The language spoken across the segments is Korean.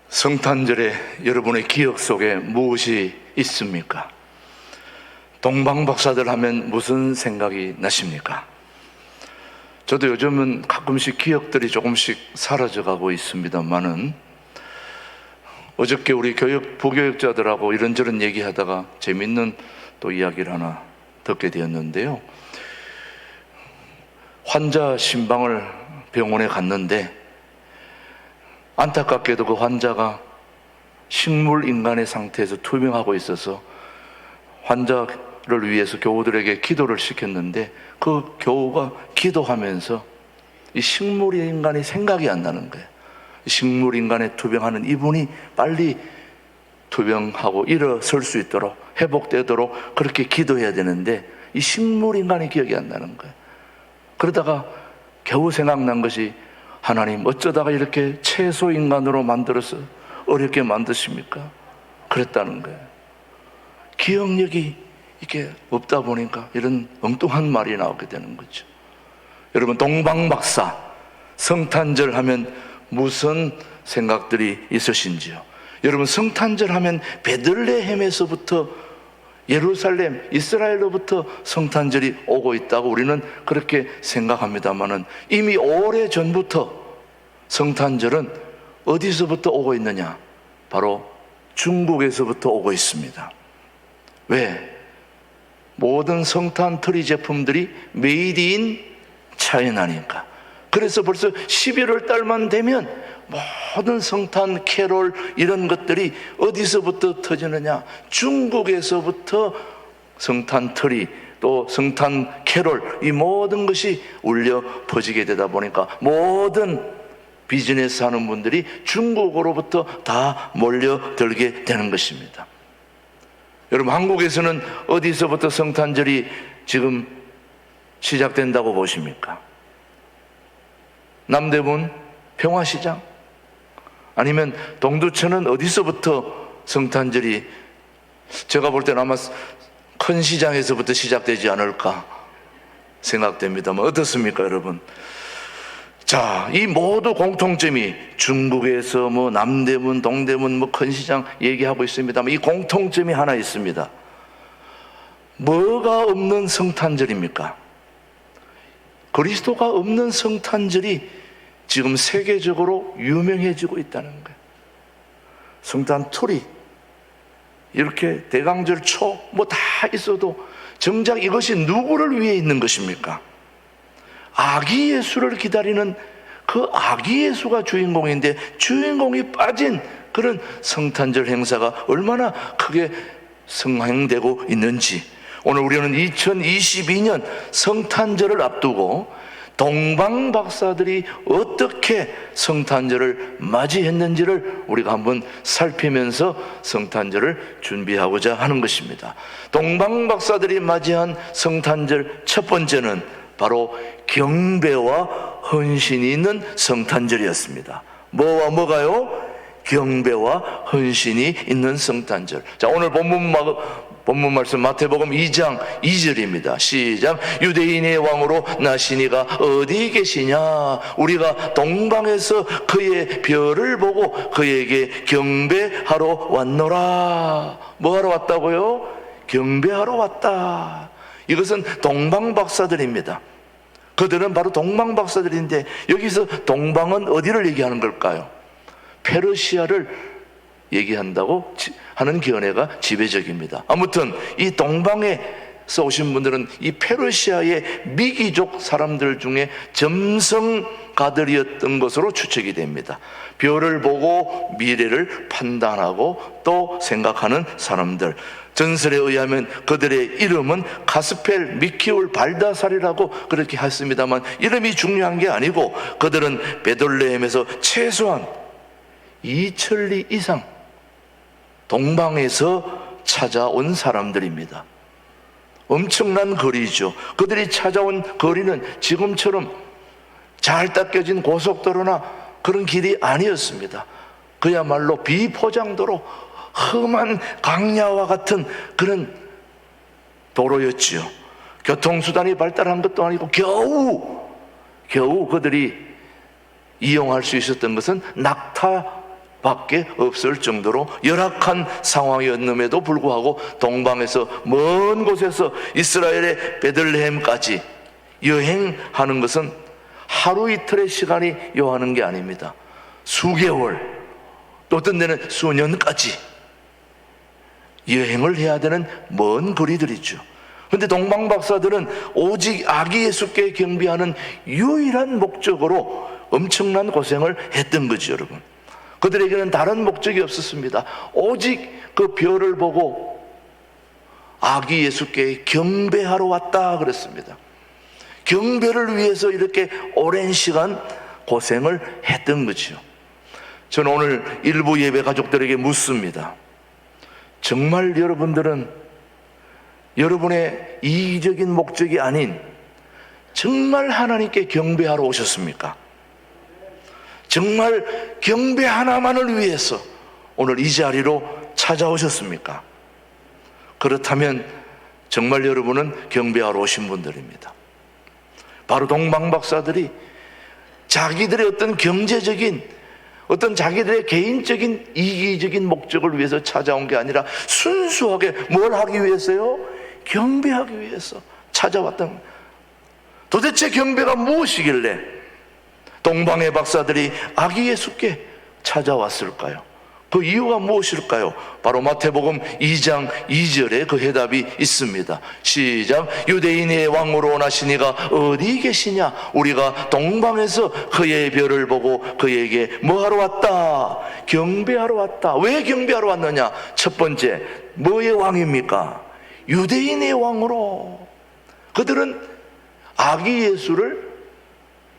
성탄절에 여러분의 기억 속에 무엇이 있습니까? 동방박사들 하면 무슨 생각이 나십니까? 저도 요즘은 가끔씩 기억들이 조금씩 사라져가고 있습니다만은, 어저께 우리 부교육자들하고 이런저런 얘기하다가 재밌는 또 이야기를 하나 듣게 되었는데요. 환자 신방을 병원에 갔는데 안타깝게도 그 환자가 식물인간의 상태에서 투병하고 있어서 환자를 위해서 교우들에게 기도를 시켰는데, 그 교우가 기도하면서 이 식물인간이 생각이 안 나는 거예요. 식물인간에 투병하는 이분이 빨리 투병하고 일어설 수 있도록, 회복되도록 그렇게 기도해야 되는데 이 식물인간이 기억이 안 나는 거예요. 그러다가 겨우 생각난 것이, 하나님 어쩌다가 이렇게 채소인간으로 만들어서 어렵게 만드십니까? 그랬다는 거예요. 기억력이 이게 없다 보니까 이런 엉뚱한 말이 나오게 되는 거죠. 여러분, 동방박사 성탄절 하면 무슨 생각들이 있으신지요? 여러분, 성탄절 하면 베들레헴에서부터 예루살렘, 이스라엘로부터 성탄절이 오고 있다고 우리는 그렇게 생각합니다만은, 이미 오래전부터 성탄절은 어디서부터 오고 있느냐? 바로 중국에서부터 오고 있습니다. 왜? 모든 성탄 트리 제품들이 메이드 인 차이나니까. 그래서 벌써 11월 달만 되면 모든 성탄 캐롤 이런 것들이 어디서부터 터지느냐? 중국에서부터 성탄 트리, 또 성탄 캐롤, 이 모든 것이 울려 퍼지게 되다 보니까 모든 비즈니스 하는 분들이 중국으로부터 다 몰려들게 되는 것입니다. 여러분, 한국에서는 어디서부터 성탄절이 지금 시작된다고 보십니까? 남대문 평화시장? 아니면 동두천은 어디서부터 성탄절이, 제가 볼 때는 아마 큰 시장에서부터 시작되지 않을까 생각됩니다만, 어떻습니까 여러분? 자, 이 모두 공통점이 중국에서 남대문, 동대문, 큰 시장 얘기하고 있습니다만, 이 공통점이 하나 있습니다. 뭐가 없는 성탄절입니까? 그리스도가 없는 성탄절이 지금 세계적으로 유명해지고 있다는 거예요. 성탄 트리, 이렇게 대강절 초 다 있어도 정작 이것이 누구를 위해 있는 것입니까? 아기 예수를 기다리는 그 아기 예수가 주인공인데, 주인공이 빠진 그런 성탄절 행사가 얼마나 크게 성행되고 있는지, 오늘 우리는 2022년 성탄절을 앞두고 동방박사들이 어떻게 성탄절을 맞이했는지를 우리가 한번 살피면서 성탄절을 준비하고자 하는 것입니다. 동방박사들이 맞이한 성탄절 첫 번째는 바로 경배와 헌신이 있는 성탄절이었습니다. 뭐와 뭐가요? 경배와 헌신이 있는 성탄절. 자, 오늘 본문 말씀 마태복음 2장 2절입니다. 시작. 유대인의 왕으로 나시니가 어디 계시냐? 우리가 동방에서 그의 별을 보고 그에게 경배하러 왔노라. 뭐 하러 왔다고요? 경배하러 왔다. 이것은 동방박사들입니다. 그들은 바로 동방박사들인데, 여기서 동방은 어디를 얘기하는 걸까요? 페르시아를 얘기한다고 하는 견해가 지배적입니다. 아무튼 이 동방에서 오신 분들은 이 페르시아의 미귀족 사람들 중에 점성가들이었던 것으로 추측이 됩니다. 별을 보고 미래를 판단하고 또 생각하는 사람들. 전설에 의하면 그들의 이름은 가스펠, 미키올, 발다살이라고 그렇게 했습니다만, 이름이 중요한 게 아니고 그들은 베들레헴에서 최소한 2000리 이상 동방에서 찾아온 사람들입니다. 엄청난 거리죠. 그들이 찾아온 거리는 지금처럼 잘 닦여진 고속도로나 그런 길이 아니었습니다. 그야말로 비포장도로, 험한 강야와 같은 그런 도로였지요. 교통수단이 발달한 것도 아니고 겨우 그들이 이용할 수 있었던 것은 낙타 밖에 없을 정도로 열악한 상황이었음에도 불구하고 동방에서 먼 곳에서 이스라엘의 베들레헴까지 여행하는 것은 하루 이틀의 시간이 요하는 게 아닙니다. 수개월, 또 어떤 데는 수년까지 여행을 해야 되는 먼 거리들이죠. 그런데 동방 박사들은 오직 아기 예수께 경배하는 유일한 목적으로 엄청난 고생을 했던 거죠, 여러분. 그들에게는 다른 목적이 없었습니다. 오직 그 별을 보고 아기 예수께 경배하러 왔다 그랬습니다. 경배를 위해서 이렇게 오랜 시간 고생을 했던 거죠. 저는 오늘 일부 예배 가족들에게 묻습니다. 정말 여러분들은 여러분의 이기적인 목적이 아닌 정말 하나님께 경배하러 오셨습니까? 정말 경배 하나만을 위해서 오늘 이 자리로 찾아오셨습니까? 그렇다면 정말 여러분은 경배하러 오신 분들입니다. 바로 동방 박사들이 자기들의 어떤 경제적인, 어떤 자기들의 개인적인 이기적인 목적을 위해서 찾아온 게 아니라 순수하게 뭘 하기 위해서요? 경배하기 위해서 찾아왔던 거예요. 도대체 경배가 무엇이길래 동방의 박사들이 아기 예수께 찾아왔을까요? 그 이유가 무엇일까요? 바로 마태복음 2장 2절에 그 해답이 있습니다. 시작. 유대인의 왕으로 원하시니가 어디 계시냐? 우리가 동방에서 그의 별을 보고 그에게 뭐하러 왔다? 경배하러 왔다. 왜 경배하러 왔느냐? 첫 번째, 뭐의 왕입니까? 유대인의 왕으로. 그들은 아기 예수를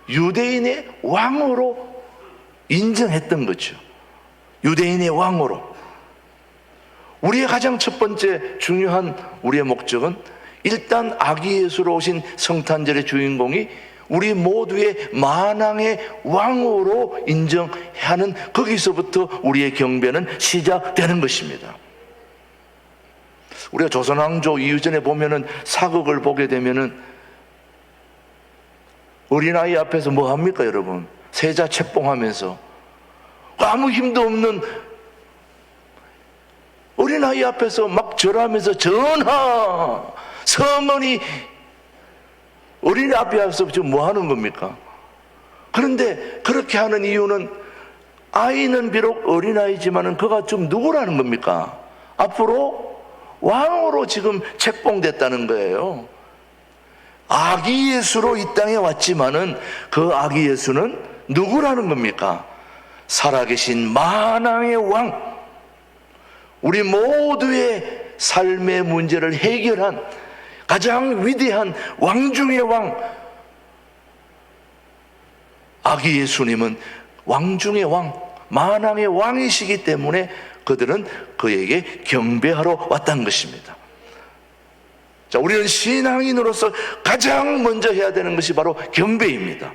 유대인의 왕으로 인정했던 거죠. 유대인의 왕으로. 우리의 가장 첫 번째 중요한 우리의 목적은 일단 아기 예수로 오신 성탄절의 주인공이 우리 모두의 만왕의 왕으로 인정하는, 거기서부터 우리의 경배는 시작되는 것입니다. 우리가 조선왕조 이후전에 보면은 사극을 보게 되면은 어린아이 앞에서 뭐 합니까, 여러분? 세자 책봉하면서 아무 힘도 없는 어린아이 앞에서 막 절하면서 전하, 성은이 어린이 앞에서 지금 뭐 하는 겁니까? 그런데 그렇게 하는 이유는 아이는 비록 어린아이지만은 그가 좀 누구라는 겁니까? 앞으로 왕으로 지금 책봉됐다는 거예요. 아기 예수로 이 땅에 왔지만은 그 아기 예수는 누구라는 겁니까? 살아계신 만왕의 왕, 우리 모두의 삶의 문제를 해결한 가장 위대한 왕 중의 왕, 아기 예수님은 왕 중의 왕, 만왕의 왕이시기 때문에 그들은 그에게 경배하러 왔다는 것입니다. 자, 우리는 신앙인으로서 가장 먼저 해야 되는 것이 바로 경배입니다.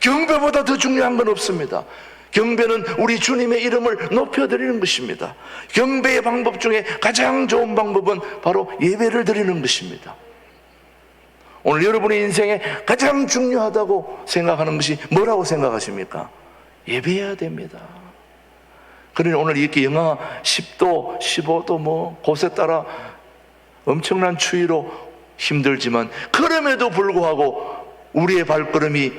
경배보다 더 중요한 건 없습니다. 경배는 우리 주님의 이름을 높여드리는 것입니다. 경배의 방법 중에 가장 좋은 방법은 바로 예배를 드리는 것입니다. 오늘 여러분의 인생에 가장 중요하다고 생각하는 것이 뭐라고 생각하십니까? 예배해야 됩니다. 그러니 오늘 이렇게 영하 10도, 15도 뭐 곳에 따라 엄청난 추위로 힘들지만 그럼에도 불구하고 우리의 발걸음이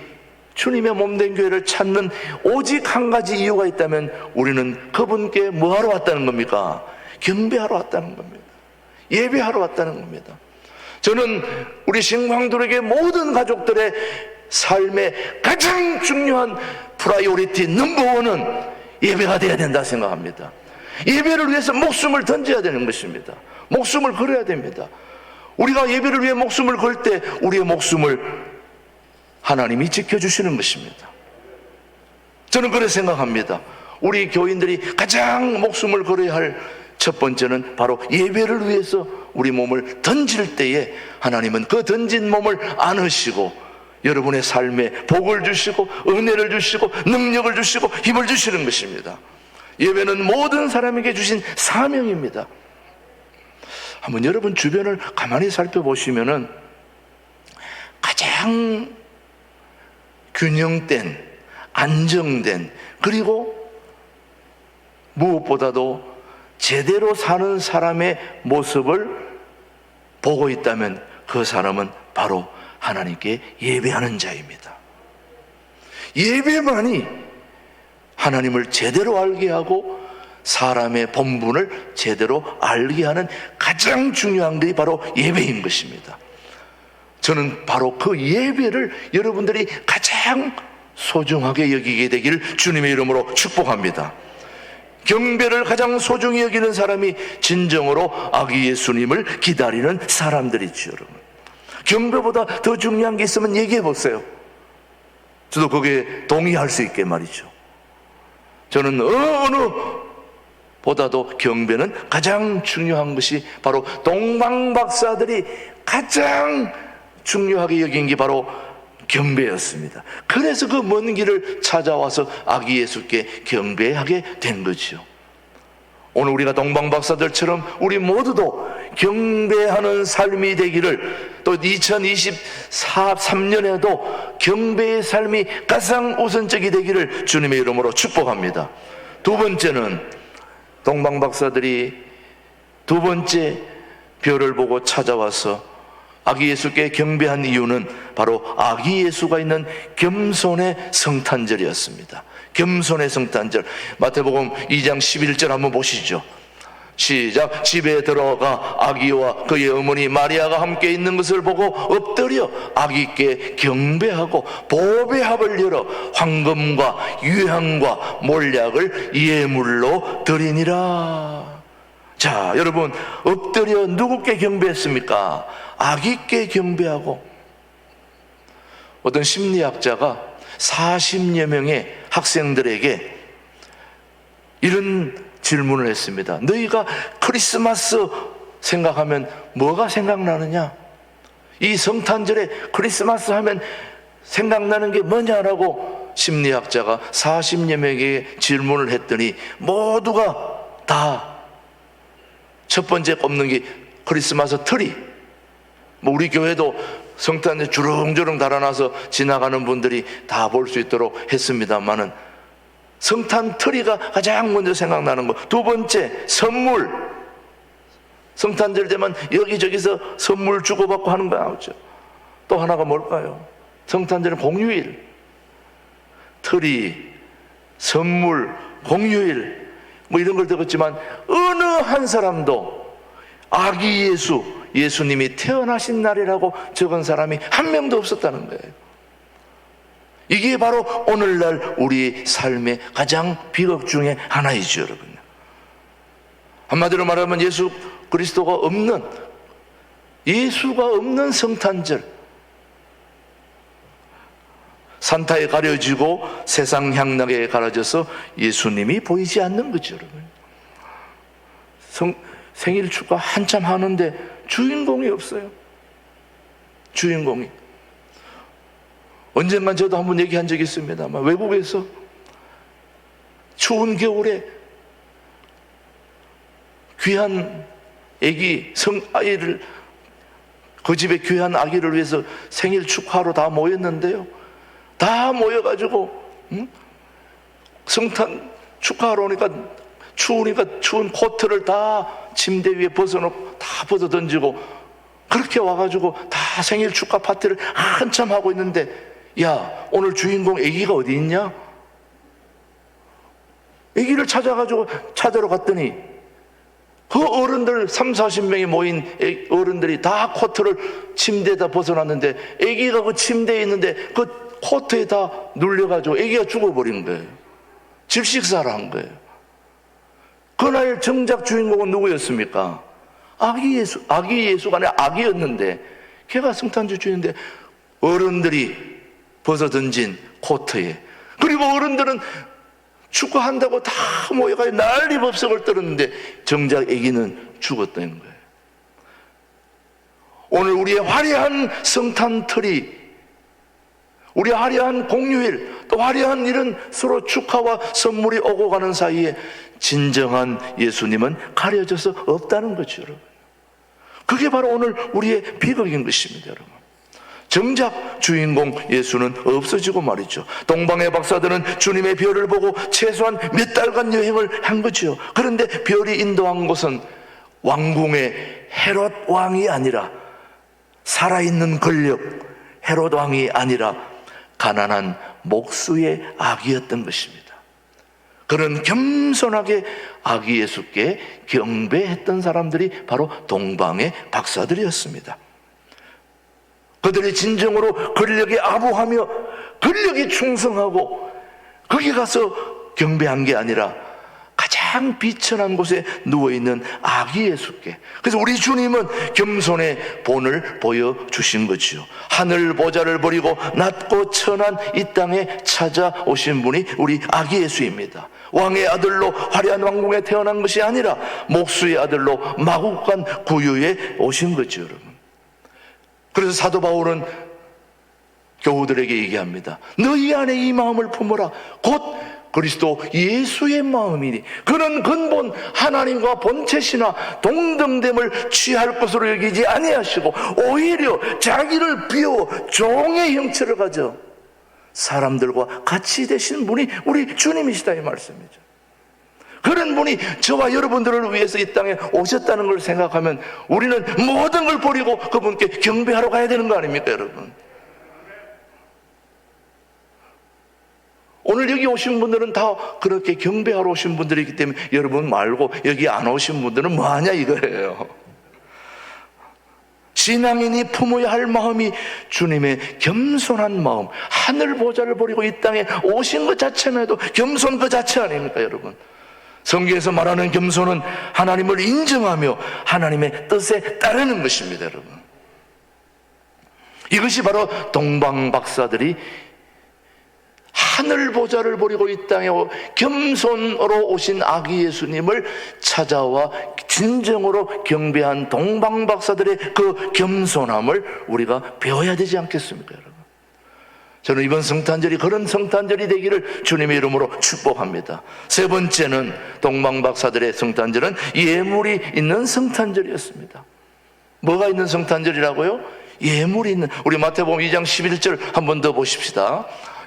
주님의 몸된 교회를 찾는 오직 한 가지 이유가 있다면 우리는 그분께 뭐하러 왔다는 겁니까? 경배하러 왔다는 겁니다. 예배하러 왔다는 겁니다. 저는 우리 신광들에게 모든 가족들의 삶의 가장 중요한 프라이오리티 넘버원은 예배가 되어야 된다 생각합니다. 예배를 위해서 목숨을 던져야 되는 것입니다. 목숨을 걸어야 됩니다. 우리가 예배를 위해 목숨을 걸 때 우리의 목숨을 하나님이 지켜주시는 것입니다. 저는 그렇게 생각합니다. 우리 교인들이 가장 목숨을 걸어야 할 첫 번째는 바로 예배를 위해서 우리 몸을 던질 때에 하나님은 그 던진 몸을 안으시고 여러분의 삶에 복을 주시고 은혜를 주시고 능력을 주시고 힘을 주시는 것입니다. 예배는 모든 사람에게 주신 사명입니다. 한번 여러분 주변을 가만히 살펴보시면은 가장 균형된, 안정된, 그리고 무엇보다도 제대로 사는 사람의 모습을 보고 있다면 그 사람은 바로 하나님께 예배하는 자입니다. 예배만이 하나님을 제대로 알게 하고 사람의 본분을 제대로 알게 하는 가장 중요한 것이 바로 예배인 것입니다. 저는 바로 그 예배를 여러분들이 가장 소중하게 여기게 되기를 주님의 이름으로 축복합니다. 경배를 가장 소중히 여기는 사람이 진정으로 아기 예수님을 기다리는 사람들이죠, 여러분. 경배보다 더 중요한 게 있으면 얘기해 보세요. 저도 거기에 동의할 수 있게 말이죠. 저는 어느 보다도 경배는 가장 중요한 것이 바로 동방박사들이 가장 중요하게 여긴 게 바로 경배였습니다. 그래서 그 먼 길을 찾아와서 아기 예수께 경배하게 된 거죠. 오늘 우리가 동방박사들처럼 우리 모두도 경배하는 삶이 되기를, 또 2023년에도 경배의 삶이 가장 우선적이 되기를 주님의 이름으로 축복합니다. 두 번째는 동방박사들이 두 번째 별을 보고 찾아와서 아기 예수께 경배한 이유는 바로 아기 예수가 있는 겸손의 성탄절이었습니다. 겸손의 성탄절. 마태복음 2장 11절 한번 보시죠. 시작. 집에 들어가 아기와 그의 어머니 마리아가 함께 있는 것을 보고 엎드려 아기께 경배하고 보배합을 열어 황금과 유향과 몰약을 예물로 드리니라. 자, 여러분, 엎드려 누구께 경배했습니까? 아기께 경배하고. 어떤 심리학자가 40여 명의 학생들에게 이런 질문을 했습니다. 너희가 크리스마스 생각하면 뭐가 생각나느냐? 이 성탄절에 크리스마스 하면 생각나는 게 뭐냐라고 심리학자가 40여 명에게 질문을 했더니 모두가 다 첫 번째 꼽는 게 크리스마스 트리. 우리 교회도 성탄절 주렁주렁 달아나서 지나가는 분들이 다 볼 수 있도록 했습니다만은 성탄 트리가 가장 먼저 생각나는 거. 두 번째, 선물. 성탄절 되면 여기저기서 선물 주고받고 하는 거 나오죠. 또 하나가 뭘까요? 성탄절은 공휴일. 트리, 선물, 공휴일, 뭐 이런 걸 들었지만 어느 한 사람도 아기 예수, 예수님이 태어나신 날이라고 적은 사람이 한 명도 없었다는 거예요. 이게 바로 오늘날 우리 삶의 가장 비극 중에 하나이죠, 여러분. 한마디로 말하면 예수 그리스도가 없는, 예수가 없는 성탄절. 산타에 가려지고 세상 향락에 가려져서 예수님이 보이지 않는 거죠, 여러분. 생일 축하 한참 하는데 주인공이 없어요. 주인공이. 언젠간 저도 한번 얘기한 적이 있습니다만, 외국에서 추운 겨울에 귀한 아기, 성아이를, 그 집에 귀한 아기를 위해서 생일 축하로 다 모였는데요, 다 모여가지고 성탄 축하하러 오니까 추우니까 추운 코트를 다 침대 위에 벗어놓고 다 벗어 던지고 그렇게 와가지고 다 생일 축하 파티를 한참 하고 있는데, 야, 오늘 주인공 아기가 어디 있냐? 아기를 찾아러 갔더니 그 어른들 30-40명이 모인 어른들이 다 코트를 침대에다 벗어놨는데 아기가 그 침대에 있는데 그 코트에 다 눌려가지고 아기가 죽어버린 거예요. 질식사를 한 거예요. 그날 정작 주인공은 누구였습니까? 아기 예수가 아니라 아기였는데, 걔가 성탄절 주인인데 어른들이 벗어던진 코트에, 그리고 어른들은 축구한다고 다 모여가지고 난리법석을 떨었는데 정작 아기는 죽었다는 거예요. 오늘 우리의 화려한 성탄틀이, 우리 화려한 공휴일, 또 화려한 이런 서로 축하와 선물이 오고 가는 사이에 진정한 예수님은 가려져서 없다는 거죠, 여러분. 그게 바로 오늘 우리의 비극인 것입니다, 여러분. 정작 주인공 예수는 없어지고 말이죠. 동방의 박사들은 주님의 별을 보고 최소한 몇 달간 여행을 한 거죠. 그런데 별이 인도한 곳은 왕궁의 헤롯 왕이 아니라, 살아있는 권력 헤롯 왕이 아니라 가난한 목수의 아기였던 것입니다. 그런 겸손하게 아기 예수께 경배했던 사람들이 바로 동방의 박사들이었습니다. 그들이 진정으로 권력에 아부하며 권력에 충성하고 거기 가서 경배한 게 아니라 가장 비천한 곳에 누워있는 아기 예수께. 그래서 우리 주님은 겸손의 본을 보여주신 거지요. 하늘 보좌를 버리고 낮고 천한 이 땅에 찾아오신 분이 우리 아기 예수입니다. 왕의 아들로 화려한 왕궁에 태어난 것이 아니라 목수의 아들로 마국간 구유에 오신 거죠, 여러분. 그래서 사도 바울은 교우들에게 얘기합니다. 너희 안에 이 마음을 품어라. 곧 그리스도 예수의 마음이니 그는 근본 하나님과 본체시나 동등됨을 취할 것으로 여기지 아니하시고 오히려 자기를 비워 종의 형체를 가져 사람들과 같이 되신 분이 우리 주님이시다, 이 말씀이죠. 그런 분이 저와 여러분들을 위해서 이 땅에 오셨다는 걸 생각하면 우리는 모든 걸 버리고 그분께 경배하러 가야 되는 거 아닙니까, 여러분? 오늘 여기 오신 분들은 다 그렇게 경배하러 오신 분들이기 때문에 여러분 말고 여기 안 오신 분들은 뭐하냐 이거예요. 신앙인이 품어야 할 마음이 주님의 겸손한 마음, 하늘 보좌를 버리고 이 땅에 오신 것 자체만 해도 겸손 그 자체 아닙니까, 여러분? 성경에서 말하는 겸손은 하나님을 인정하며 하나님의 뜻에 따르는 것입니다, 여러분. 이것이 바로 동방 박사들이 하늘 보좌를 버리고 이 땅에 겸손으로 오신 아기 예수님을 찾아와 진정으로 경배한 동방 박사들의 그 겸손함을 우리가 배워야 되지 않겠습니까, 여러분? 저는 이번 성탄절이 그런 성탄절이 되기를 주님의 이름으로 축복합니다. 세 번째는 동방 박사들의 성탄절은 예물이 있는 성탄절이었습니다. 뭐가 있는 성탄절이라고요? 예물이 있는. 우리 마태복음 2장 11절 한 번 더 보십시다.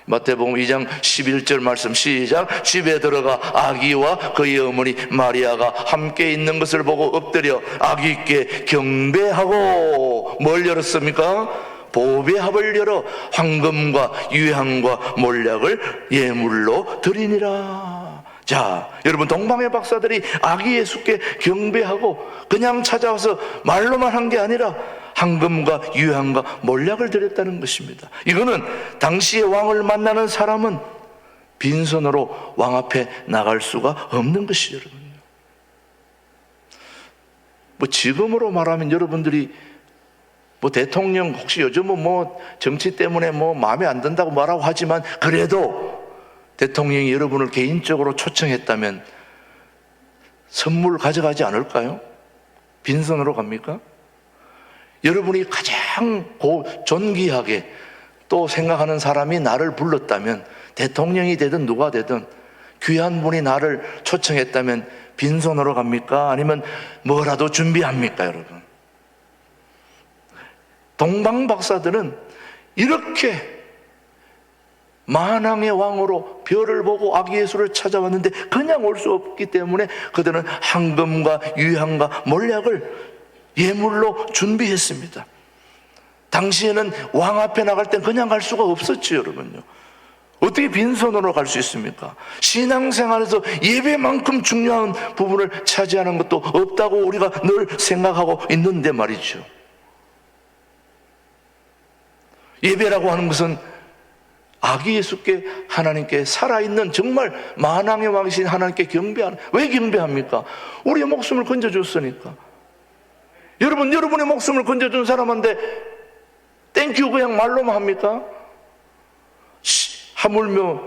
마태복음 2장 11절 말씀 시작. 집에 들어가 아기와 그의 어머니 마리아가 함께 있는 것을 보고 엎드려 아기께 경배하고 뭘 열었습니까? 보배합을 열어 황금과 유향과 몰약을 예물로 드리니라. 자, 여러분, 동방의 박사들이 아기 예수께 경배하고 그냥 찾아와서 말로만 한 게 아니라 황금과 유향과 몰약을 드렸다는 것입니다. 이거는 당시의 왕을 만나는 사람은 빈손으로 왕 앞에 나갈 수가 없는 것이죠, 여러분. 뭐 지금으로 말하면 여러분들이 뭐 대통령 혹시 요즘은 뭐 정치 때문에 뭐 마음에 안 든다고 말하고 하지만 그래도 대통령이 여러분을 개인적으로 초청했다면 선물 가져가지 않을까요? 빈손으로 갑니까? 여러분이 가장 존귀하게 또 생각하는 사람이 나를 불렀다면, 대통령이 되든 누가 되든 귀한 분이 나를 초청했다면 빈손으로 갑니까? 아니면 뭐라도 준비합니까, 여러분? 동방 박사들은 이렇게 만왕의 왕으로 별을 보고 아기 예수를 찾아왔는데 그냥 올 수 없기 때문에 그들은 황금과 유향과 몰약을 예물로 준비했습니다. 당시에는 왕 앞에 나갈 땐 그냥 갈 수가 없었죠, 여러분요. 어떻게 빈손으로 갈 수 있습니까? 신앙생활에서 예배만큼 중요한 부분을 차지하는 것도 없다고 우리가 늘 생각하고 있는데 말이죠. 예배라고 하는 것은 아기 예수께, 하나님께 살아있는 정말 만왕의 왕이신 하나님께 경배하는. 왜 경배합니까? 우리의 목숨을 건져줬으니까. 여러분의 목숨을 건져준 사람한테 땡큐 그냥 말로만 합니까? 하물며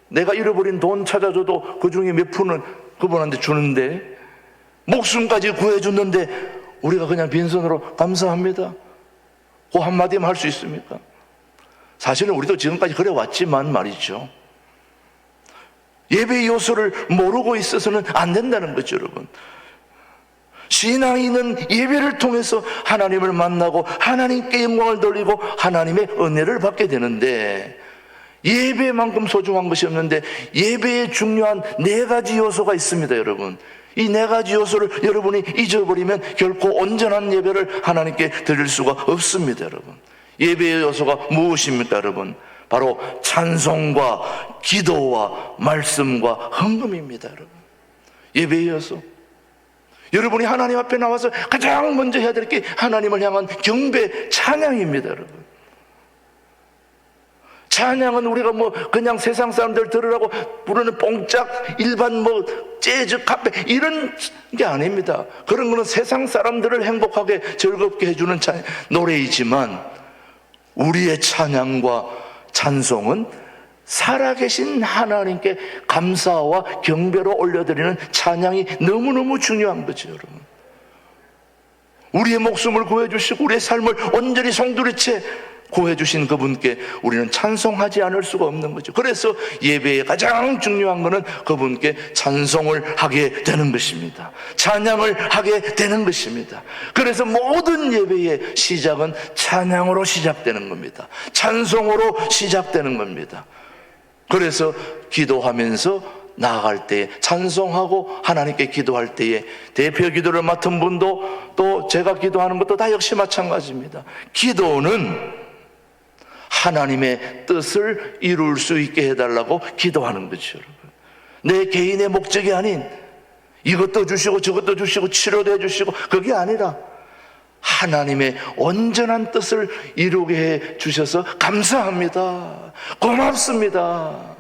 내가 잃어버린 돈 찾아줘도 그 중에 몇 푼은 그분한테 주는데, 목숨까지 구해줬는데 우리가 그냥 빈손으로 감사합니다, 그 한마디만 할 수 있습니까? 사실은 우리도 지금까지 그래 왔지만 말이죠, 예배의 요소를 모르고 있어서는 안 된다는 거죠, 여러분. 신앙인은 예배를 통해서 하나님을 만나고 하나님께 영광을 돌리고 하나님의 은혜를 받게 되는데, 예배만큼 소중한 것이 없는데 예배에 중요한 네 가지 요소가 있습니다. 여러분, 이 네 가지 요소를 여러분이 잊어버리면 결코 온전한 예배를 하나님께 드릴 수가 없습니다. 여러분, 예배의 요소가 무엇입니까? 여러분, 바로 찬송과 기도와 말씀과 헌금입니다. 여러분, 예배의 요소, 여러분이 하나님 앞에 나와서 가장 먼저 해야 될 게 하나님을 향한 경배, 찬양입니다. 여러분, 찬양은 우리가 그냥 세상 사람들 들으라고 부르는 뽕짝 일반 재즈 카페 이런 게 아닙니다. 그런 거는 세상 사람들을 행복하게 즐겁게 해주는 노래이지만, 우리의 찬양과 찬송은 살아계신 하나님께 감사와 경배로 올려드리는 찬양이 너무너무 중요한 거죠. 여러분, 우리의 목숨을 구해주시고 우리의 삶을 온전히 송두리째 구해주신 그분께 우리는 찬송하지 않을 수가 없는 거죠. 그래서 예배의 가장 중요한 것은 그분께 찬송을 하게 되는 것입니다. 찬양을 하게 되는 것입니다. 그래서 모든 예배의 시작은 찬양으로 시작되는 겁니다. 찬송으로 시작되는 겁니다. 그래서 기도하면서 나아갈 때에, 찬송하고 하나님께 기도할 때에 대표 기도를 맡은 분도 또 제가 기도하는 것도 다 역시 마찬가지입니다. 기도는 하나님의 뜻을 이룰 수 있게 해달라고 기도하는 거죠. 여러분, 내 개인의 목적이 아닌 이것도 주시고 저것도 주시고 치료도 해주시고 그게 아니라 하나님의 온전한 뜻을 이루게 해 주셔서 감사합니다, 고맙습니다,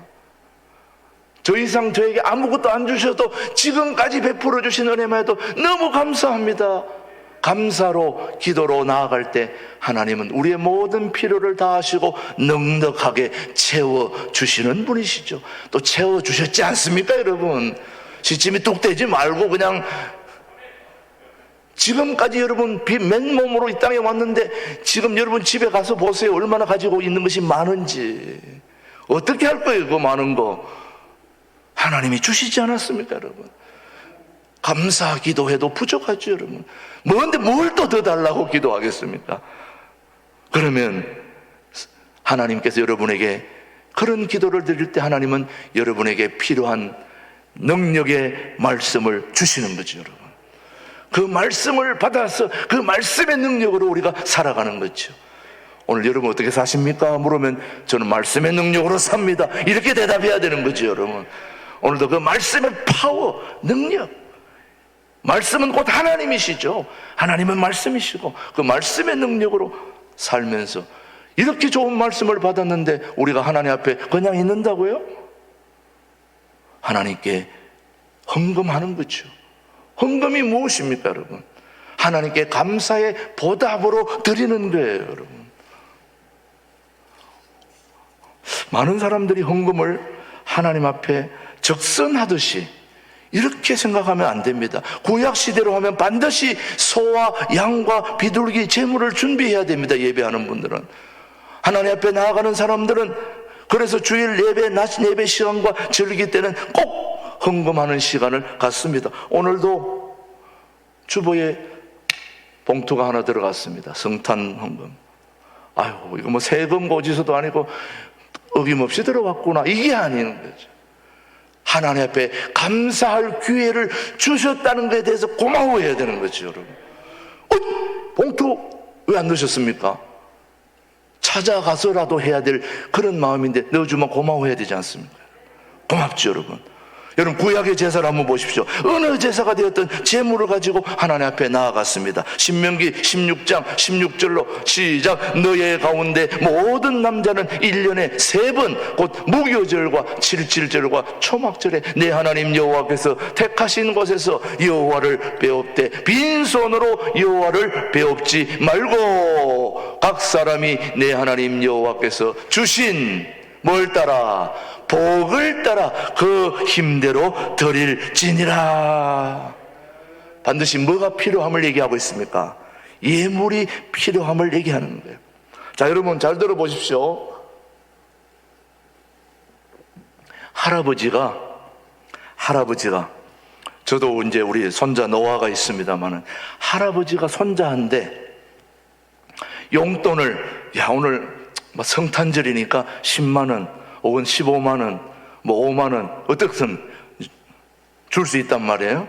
더 이상 저에게 아무것도 안 주셔도 지금까지 베풀어 주신 은혜만 해도 너무 감사합니다, 감사로 기도로 나아갈 때 하나님은 우리의 모든 필요를 다하시고 넉넉하게 채워주시는 분이시죠. 또 채워주셨지 않습니까? 여러분, 시침이 뚝 떼지 말고 그냥 지금까지 여러분 맨몸으로 이 땅에 왔는데 지금 여러분 집에 가서 보세요. 얼마나 가지고 있는 것이 많은지. 어떻게 할 거예요? 그 많은 거 하나님이 주시지 않았습니까? 여러분, 감사 기도해도 부족하죠. 여러분, 뭔데 뭘 또 더 달라고 기도하겠습니까? 그러면 하나님께서 여러분에게 그런 기도를 드릴 때 하나님은 여러분에게 필요한 능력의 말씀을 주시는 거죠. 여러분, 그 말씀을 받아서 그 말씀의 능력으로 우리가 살아가는 거죠. 오늘 여러분 어떻게 사십니까? 물으면 저는 말씀의 능력으로 삽니다, 이렇게 대답해야 되는 거죠. 여러분, 오늘도 그 말씀의 파워, 능력, 말씀은 곧 하나님이시죠. 하나님은 말씀이시고 그 말씀의 능력으로 살면서 이렇게 좋은 말씀을 받았는데 우리가 하나님 앞에 그냥 있는다고요? 하나님께 헌금하는 거죠. 헌금이 무엇입니까? 여러분, 하나님께 감사의 보답으로 드리는 거예요. 여러분, 많은 사람들이 헌금을 하나님 앞에 적선하듯이 이렇게 생각하면 안 됩니다. 구약 시대로 하면 반드시 소와 양과 비둘기 제물을 준비해야 됩니다. 예배하는 분들은, 하나님 앞에 나아가는 사람들은. 그래서 주일 예배, 낮 예배 시간과 절기 때는 꼭 헌금하는 시간을 갖습니다. 오늘도 주보에 봉투가 하나 들어갔습니다. 성탄 헌금. 아유, 이거 세금 고지서도 아니고 어김없이 들어왔구나, 이게 아닌 거죠. 하나님 앞에 감사할 기회를 주셨다는 것에 대해서 고마워해야 되는 거죠. 여러분, 봉투 왜 안 넣으셨습니까? 찾아가서라도 해야 될 그런 마음인데 넣어주면 고마워해야 되지 않습니까? 고맙죠. 여러분, 여러분 구약의 제사를 한번 보십시오. 어느 제사가 되었든 제물을 가지고 하나님 앞에 나아갔습니다. 신명기 16장 16절로 시작. 너의 가운데 모든 남자는 1년에 3번 곧 무교절과 7.7절과 초막절에 내 하나님 여호와께서 택하신 곳에서 여호와를 배웁되 빈손으로 여호와를 배웁지 말고 각 사람이 내 하나님 여호와께서 주신 뭘 따라? 복을 따라 그 힘대로 드릴지니라. 반드시 뭐가 필요함을 얘기하고 있습니까? 예물이 필요함을 얘기하는 거예요. 자, 여러분 잘 들어보십시오. 할아버지가 저도 이제 우리 손자 노아가 있습니다만은 할아버지가 손자한테 용돈을 오늘 성탄절이니까 10만 원 혹은 15만 원, 5만 원 어떻든 줄 수 있단 말이에요.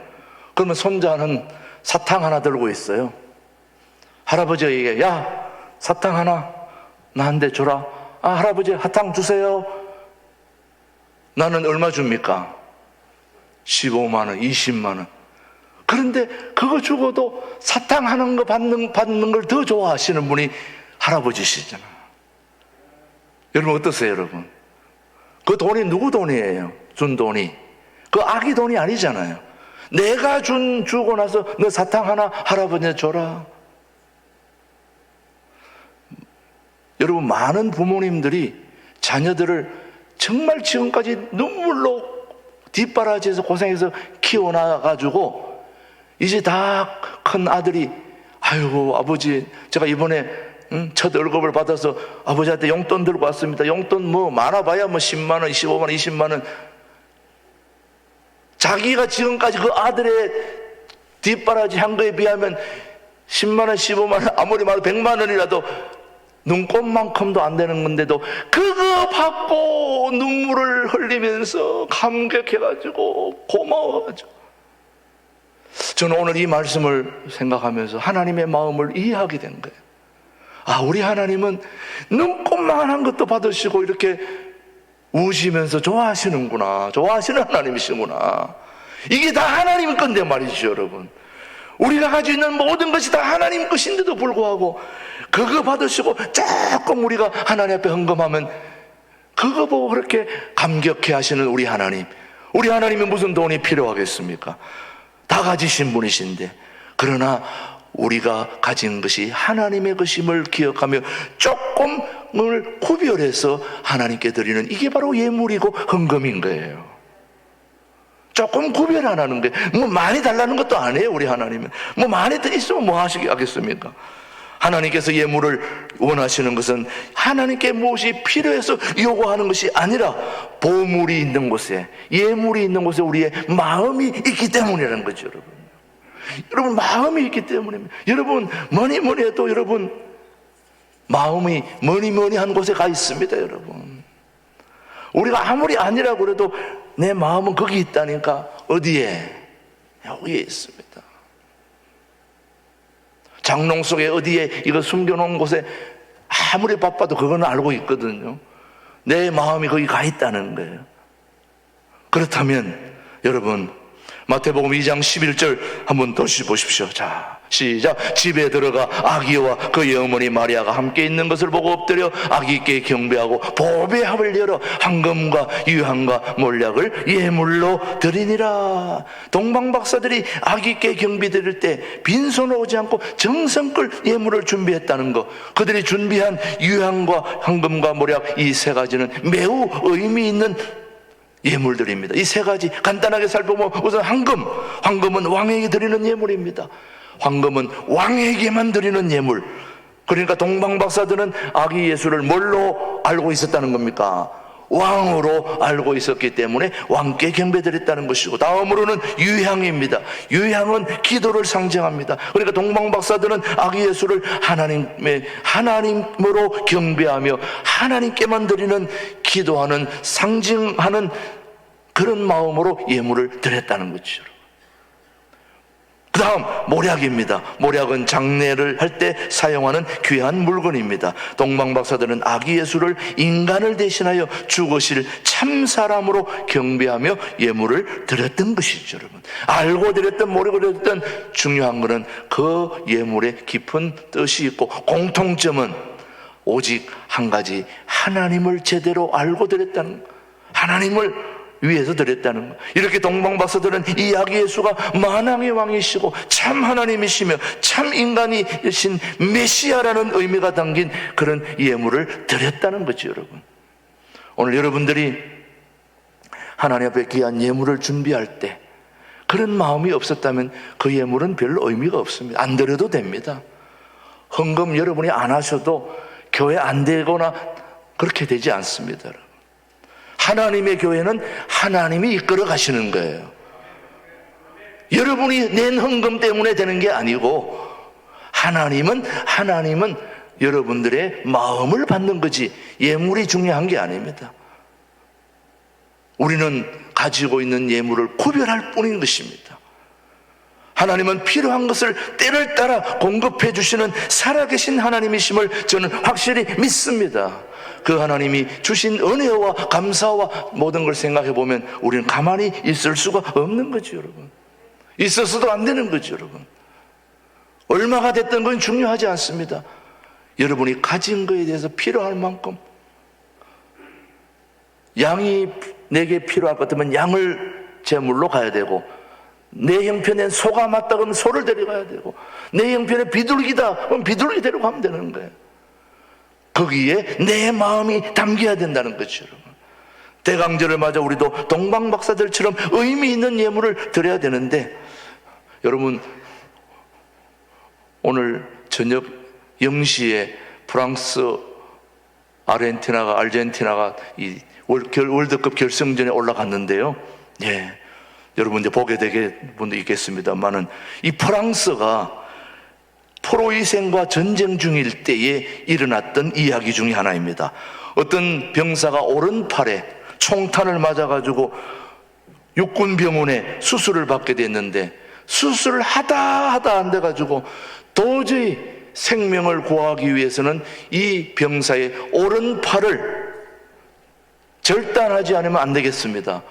그러면 손자는 사탕 하나 들고 있어요. 할아버지가 얘기해, 야, 사탕 하나 나한테 줘라. 아, 할아버지 사탕 주세요. 나는 얼마 줍니까? 15만 원, 20만 원. 그런데 그거 주고도 사탕 하는 거 받는 걸 더 좋아하시는 분이 할아버지시잖아. 여러분 어떠세요, 여러분? 그 돈이 누구 돈이에요? 준 돈이. 그 아기 돈이 아니잖아요. 내가 주고 나서 너 사탕 하나 할아버지한테 줘라. 여러분, 많은 부모님들이 자녀들을 정말 지금까지 눈물로 뒷바라지에서 고생해서 키워놔가지고 이제 다 큰 아들이 아이고 아버지 제가 이번에 첫 월급을 받아서 아버지한테 용돈 들고 왔습니다. 용돈 뭐 많아봐야 뭐 10만 원, 15만 원, 20만 원. 자기가 지금까지 그 아들의 뒷바라지 한 거에 비하면 10만 원, 15만 원, 아무리 말해도 100만 원이라도 눈꽃만큼도 안 되는 건데도 그거 받고 눈물을 흘리면서 감격해가지고 고마워가지고. 저는 오늘 이 말씀을 생각하면서 하나님의 마음을 이해하게 된 거예요. 아, 우리 하나님은 눈꽃만한 것도 받으시고 이렇게 우시면서 좋아하시는구나, 좋아하시는 하나님이시구나. 이게 다 하나님 건데 말이죠, 여러분. 우리가 가지고 있는 모든 것이 다 하나님 것인데도 불구하고 그거 받으시고 조금 우리가 하나님 앞에 헌금하면 그거 보고 그렇게 감격해 하시는 우리 하나님. 우리 하나님이 무슨 돈이 필요하겠습니까? 다 가지신 분이신데, 그러나 우리가 가진 것이 하나님의 것임을 기억하며 조금을 구별해서 하나님께 드리는, 이게 바로 예물이고 헌금인 거예요. 조금 구별 안 하는 게, 뭐 많이 달라는 것도 아니에요. 우리 하나님은 뭐 많이 더 있으면 뭐 하시겠습니까? 하나님께서 예물을 원하시는 것은 하나님께 무엇이 필요해서 요구하는 것이 아니라 보물이 있는 곳에, 예물이 있는 곳에 우리의 마음이 있기 때문이라는 거죠. 여러분 마음이 있기 때문입니다. 여러분 뭐니 해도 여러분 마음이 뭐니 한 곳에 가 있습니다. 여러분 우리가 아무리 아니라고 그래도 내 마음은 거기 있다니까. 어디에? 여기에 있습니다. 장롱 속에 어디에 이거 숨겨놓은 곳에 아무리 바빠도 그건 알고 있거든요. 내 마음이 거기 가 있다는 거예요. 그렇다면 여러분 마태복음 2장 11절 한번 다시 보십시오. 자, 시작. 집에 들어가 아기와 그의 어머니 마리아가 함께 있는 것을 보고 엎드려 아기께 경배하고 보배합을 열어 황금과 유향과 몰약을 예물로 드리니라. 동방박사들이 아기께 경배 드릴 때 빈손으로 오지 않고 정성껏 예물을 준비했다는 것, 그들이 준비한 유향과 황금과 몰약 이 세 가지는 매우 의미 있는 예물들입니다. 이 세 가지 간단하게 살펴보면 우선 황금은 왕에게 드리는 예물입니다. 황금은 왕에게만 드리는 예물. 그러니까 동방박사들은 아기 예수를 뭘로 알고 있었다는 겁니까? 왕으로 알고 있었기 때문에 왕께 경배드렸다는 것이고, 다음으로는 유향입니다. 유향은 기도를 상징합니다. 그러니까 동방박사들은 아기 예수를 하나님으로 경배하며 하나님께만 드리는, 기도하는, 상징하는 그런 마음으로 예물을 드렸다는 거죠. 그 다음 몰약입니다. 몰약은 장례를 할 때 사용하는 귀한 물건입니다. 동방박사들은 아기 예수를 인간을 대신하여 죽으실 참사람으로 경배하며 예물을 드렸던 것이죠. 여러분 알고 드렸든 모르고 드렸든 중요한 것은 그 예물에 깊은 뜻이 있고, 공통점은 오직 한 가지, 하나님을 제대로 알고 드렸다는 것, 하나님을 위해서 드렸다는 것. 이렇게 동방박사들은 이 아기 예수가 만왕의 왕이시고 참 하나님이시며 참 인간이신 메시아라는 의미가 담긴 그런 예물을 드렸다는 거죠. 여러분 오늘 여러분들이 하나님 앞에 귀한 예물을 준비할 때 그런 마음이 없었다면 그 예물은 별로 의미가 없습니다. 안 드려도 됩니다. 헌금 여러분이 안 하셔도 교회 안 되거나 그렇게 되지 않습니다. 하나님의 교회는 하나님이 이끌어 가시는 거예요. 여러분이 낸 헌금 때문에 되는 게 아니고 하나님은 여러분들의 마음을 받는 거지 예물이 중요한 게 아닙니다. 우리는 가지고 있는 예물을 구별할 뿐인 것입니다. 하나님은 필요한 것을 때를 따라 공급해 주시는 살아계신 하나님이심을 저는 확실히 믿습니다. 그 하나님이 주신 은혜와 감사와 모든 걸 생각해 보면 우리는 가만히 있을 수가 없는 거죠, 여러분. 있어서도 안 되는 거죠, 여러분. 얼마가 됐던 건 중요하지 않습니다. 여러분이 가진 거에 대해서 필요할 만큼, 양이 내게 필요할 것 같으면 양을 제물로 가야 되고, 내 형편엔 소가 맞다 그러면 소를 데려가야 되고, 내 형편에 비둘기다 그럼 비둘기 데려가면 되는 거예요. 거기에 내 마음이 담겨야 된다는 거죠, 여러분. 대강절을 맞아 우리도 동방박사들처럼 의미 있는 예물을 드려야 되는데, 여러분 오늘 저녁 0시에 프랑스 아르헨티나가 이 월드컵 결승전에 올라갔는데요. 예, 여러분 이제 보게 되게 분도 있겠습니다만은 이 프랑스가 프로이센과 전쟁 중일 때에 일어났던 이야기 중에 하나입니다. 어떤 병사가 오른팔에 총탄을 맞아가지고 육군병원에 수술을 받게 됐는데, 수술을 하다 안 돼가지고 도저히 생명을 구하기 위해서는 이 병사의 오른팔을 절단하지 않으면 안 되겠습니다.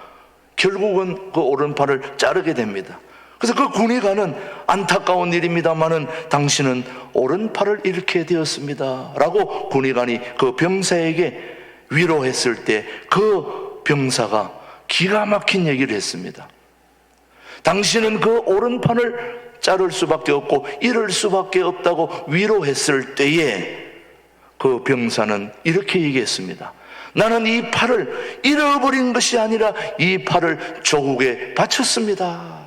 결국은 그 오른팔을 자르게 됩니다. 그래서 그 군의관은 안타까운 일입니다마는 당신은 오른팔을 잃게 되었습니다 라고 군의관이 그 병사에게 위로했을 때 그 병사가 기가 막힌 얘기를 했습니다. 당신은 그 오른팔을 자를 수밖에 없고 잃을 수밖에 없다고 위로했을 때에 그 병사는 이렇게 얘기했습니다. 나는 이 팔을 잃어버린 것이 아니라 이 팔을 조국에 바쳤습니다.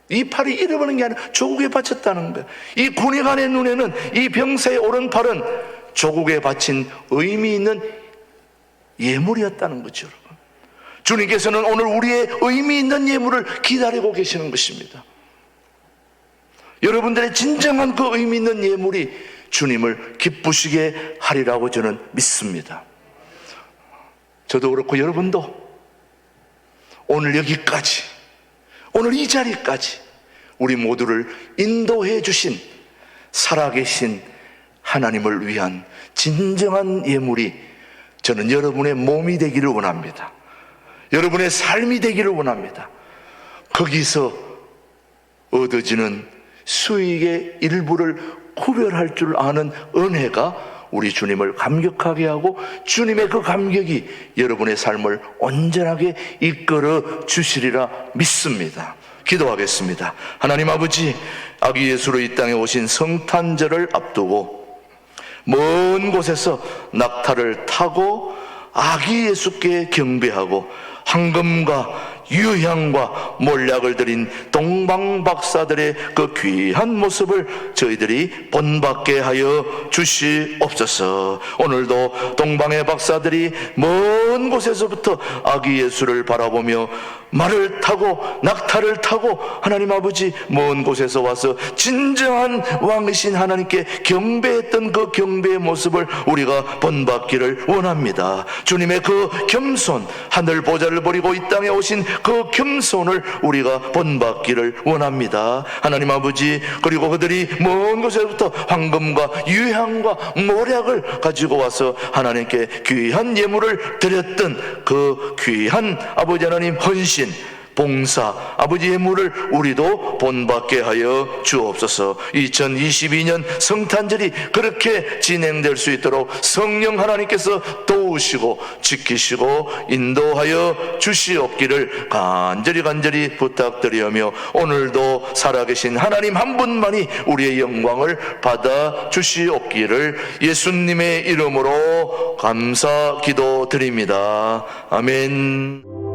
이 팔이 잃어버린 게 아니라 조국에 바쳤다는 거예요. 이 군의관의 눈에는 이 병사의 오른팔은 조국에 바친 의미 있는 예물이었다는 거죠, 여러분. 주님께서는 오늘 우리의 의미 있는 예물을 기다리고 계시는 것입니다. 여러분들의 진정한 그 의미 있는 예물이 주님을 기쁘시게 하리라고 저는 믿습니다. 저도 그렇고 여러분도 오늘 여기까지, 오늘 이 자리까지 우리 모두를 인도해 주신 살아계신 하나님을 위한 진정한 예물이 저는 여러분의 몸이 되기를 원합니다. 여러분의 삶이 되기를 원합니다. 거기서 얻어지는 수익의 일부를 구별할 줄 아는 은혜가 우리 주님을 감격하게 하고 주님의 그 감격이 여러분의 삶을 온전하게 이끌어 주시리라 믿습니다. 기도하겠습니다. 하나님 아버지, 아기 예수로 이 땅에 오신 성탄절을 앞두고 먼 곳에서 낙타를 타고 아기 예수께 경배하고 황금과 유향과 몰약을 드린 동방박사들의 그 귀한 모습을 저희들이 본받게 하여 주시옵소서. 오늘도 동방의 박사들이 먼 곳에서부터 아기 예수를 바라보며 말을 타고 낙타를 타고 하나님 아버지 먼 곳에서 와서 진정한 왕이신 하나님께 경배했던 그 경배의 모습을 우리가 본받기를 원합니다. 주님의 그 겸손, 하늘 보좌를 버리고 이 땅에 오신 그 겸손을 우리가 본받기를 원합니다. 하나님 아버지, 그리고 그들이 먼 곳에부터 황금과 유향과 모략을 가지고 와서 하나님께 귀한 예물을 드렸던 그 귀한 아버지 하나님 헌신, 봉사, 아버지 예물을 우리도 본받게 하여 주옵소서. 2022년 성탄절이 그렇게 진행될 수 있도록 성령 하나님께서 도우시고 지키시고 인도하여 주시옵기를 간절히 부탁드리며 오늘도 살아계신 하나님 한 분만이 우리의 영광을 받아 주시옵기를 예수님의 이름으로 감사 기도드립니다. 아멘.